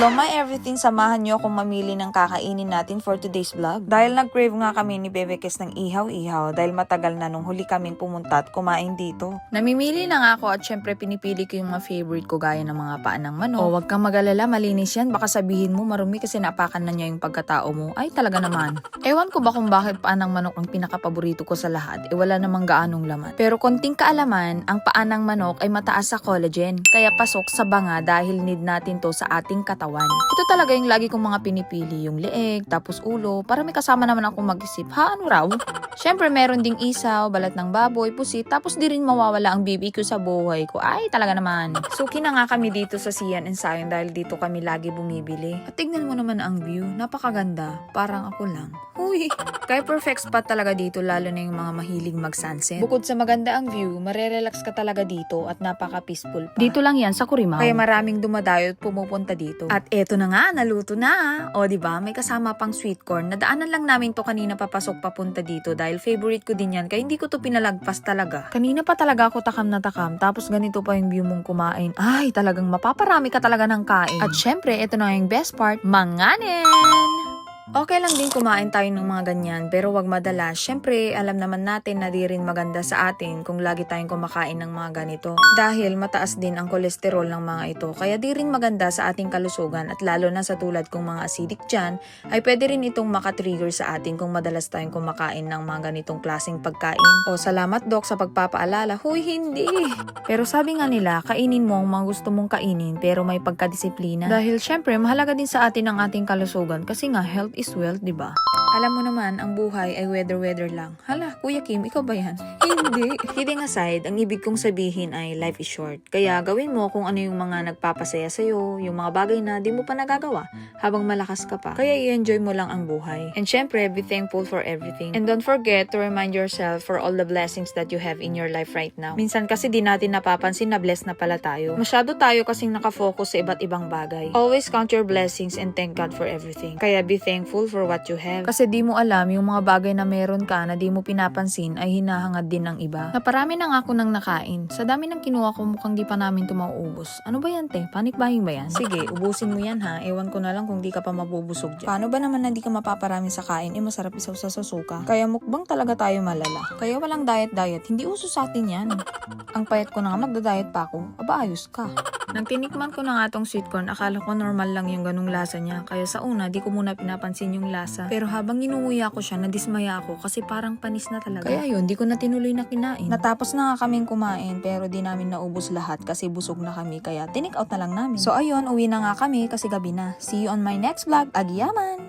Hello my everything, samahan nyo akong mamili ng kakainin natin for today's vlog. Dahil nag-crave nga kami ni Bebe Kes ng ihaw-ihaw dahil matagal na nung huli kaming pumunta at kumain dito. Namimili na nga ako at syempre pinipili ko yung mga favorite ko gaya ng mga paan ng manok. O wag kang mag-alala, malinis yan. Baka sabihin mo marumi kasi napakan na niya yung pagkatao mo. Ay talaga naman. Ewan ko ba kung bakit paan ng manok ang pinakapaborito ko sa lahat. Wala namang gaanong laman. Pero konting kaalaman, ang paan ng manok ay mataas sa collagen. Kaya pasok sa banga dahil need natin to sa ating katawan. Ito talaga yung lagi kong mga pinipili, yung leeg, tapos ulo, para may kasama naman ako mag-isip, ha ano raw? Syempre meron ding isaw, balat ng baboy, pusit, tapos di rin mawawala ang BBQ sa buhay ko. Ay talaga naman. Suki na nga kami dito sa Sian and Sayon dahil dito kami lagi bumibili. At tignan mo naman ang view, napakaganda, parang ako lang. Huy! Kaya perfect spot talaga dito lalo na yung mga mahilig mag-sunset. Bukod sa maganda ang view, marerelax ka talaga dito at napaka-peaceful pa. Dito lang yan sa Curimaw. Kaya maraming dumadayo at pumupunta dito. At eto na nga, naluto na. O diba, may kasama pang sweet corn. Nadaanan lang namin to kanina papasok papunta dito dahil favorite ko din yan kaya hindi ko to pinalagpas talaga. Kanina pa talaga ako takam na takam tapos ganito pa yung view mong kumain. Ay, talagang mapaparami ka talaga ng kain. At syempre, eto na yung best part, manganin! Okay lang din kumain tayo ng mga ganyan pero wag madalas. Syempre, alam naman natin na di rin maganda sa atin kung lagi tayong kumakain ng mga ganito. Dahil mataas din ang kolesterol ng mga ito. Kaya di rin maganda sa ating kalusugan at lalo na sa tulad kong mga acidic dyan ay pwede rin itong makatrigger sa atin kung madalas tayong kumakain ng mga ganitong klaseng pagkain. O salamat Doc sa pagpapaalala. Huy, hindi! Pero sabi nga nila, kainin mo ang mga gusto mong kainin pero may pagkadisiplina. Dahil syempre, mahalaga din sa atin ang ating kalusugan kasi nga health is wealth, diba? Alam mo naman, ang buhay ay weather lang. Hala, Kuya Kim, ikaw ba yan? Hindi. Kidding aside, ang ibig kong sabihin ay life is short. Kaya gawin mo kung ano yung mga nagpapasaya sa'yo, yung mga bagay na di mo pa nagagawa habang malakas ka pa. Kaya i-enjoy mo lang ang buhay. And syempre, be thankful for everything. And don't forget to remind yourself for all the blessings that you have in your life right now. Minsan kasi di natin napapansin na blessed na pala tayo. Masyado tayo kasing nakafocus sa iba't ibang bagay. Always count your blessings and thank God for everything. Kaya be thankful for what you have. Kasi di mo alam yung mga bagay na meron ka na di mo pinapansin ay hinahangad din ng iba. Naparami na nga ako nang nakain. Sa dami ng kinuha ko mukhang di pa namin ito mauubos. Ano ba yan te? Panic buying ba yan? Sige, ubusin mo yan ha. Ewan ko na lang kung di ka pa mabubusog dyan. Paano ba naman na di ka mapaparami sa kain? Masarap isaw sa suka. Kaya mukbang talaga tayo malala. Kaya walang diet. Hindi uso sa atin yan. Ang payat ko na nga magda-diet pa ako. Aba ayos ka. Nang tinikman ko na nga tong sweet corn, akala ko normal lang yung ganung lasa niya. Kaya sa una, di ko muna pinapansin yung lasa. Pero habang inuuya ko siya, nadismaya ako kasi parang panis na talaga. Kaya yun, di ko na tinuloy na kinain. Natapos na nga kaming kumain, pero di namin naubos lahat kasi busog na kami. Kaya tinik out na lang namin. So ayun, uwi na nga kami kasi gabi na. See you on my next vlog. Agyaman!